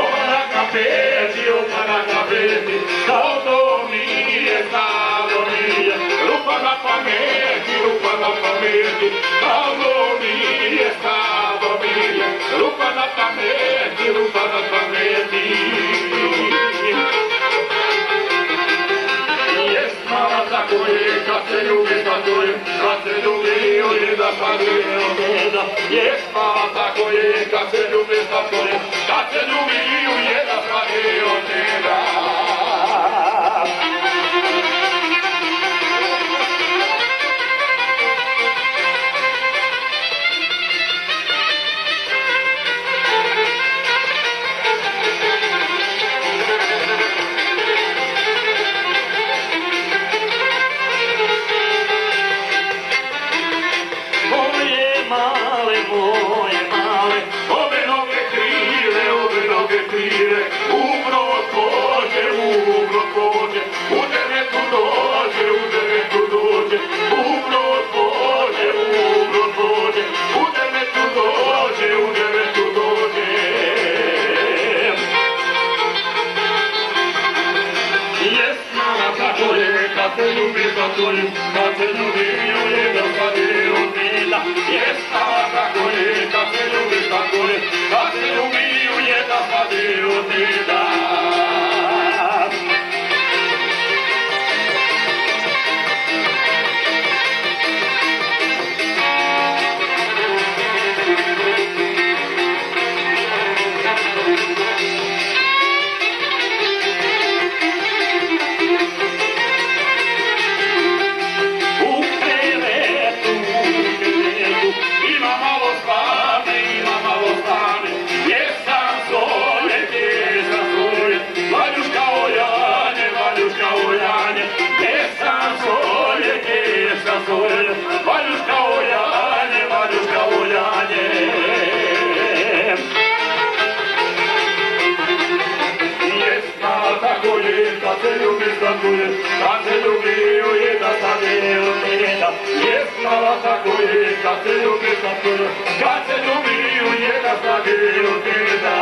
Ona kapeti, ona kapeti, kao to nije stalo nije. Rupa na pameti, kao to nije stalo nije. Rupa na pameti, Jest mala tako je, kad se ljubi tako je, kad se ljubi ujeda padne od deda. Jest mala tako je, kad se ljubi tako je, kad se ljubi ujeda padne od deda. Kad se ljubi ujeda padne od deda. Jest mala tako je, kad se ljubi tako je, kad se ljubi ujeda padne od deda. Kad se ljubi skakuje, kad se ljubi ujeda padne od deda. Jest mala tako je, kad se ljubi skakuje, kad se ljubi ujeda padne od deda.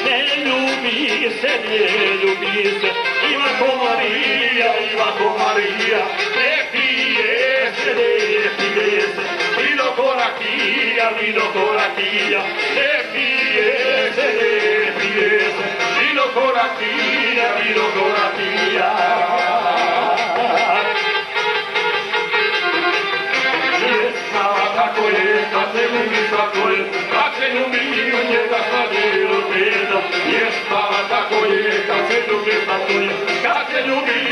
Ne ljubi se, Ivanko Marija, ne pije se, vino korakija, ne pije se, vino korakija. Jest mala tako je, kad se ljubi tako je, kad se ljubi ujeda padne od deda. Jest mala tako je, kad se ljubi tako je, kad se ljubi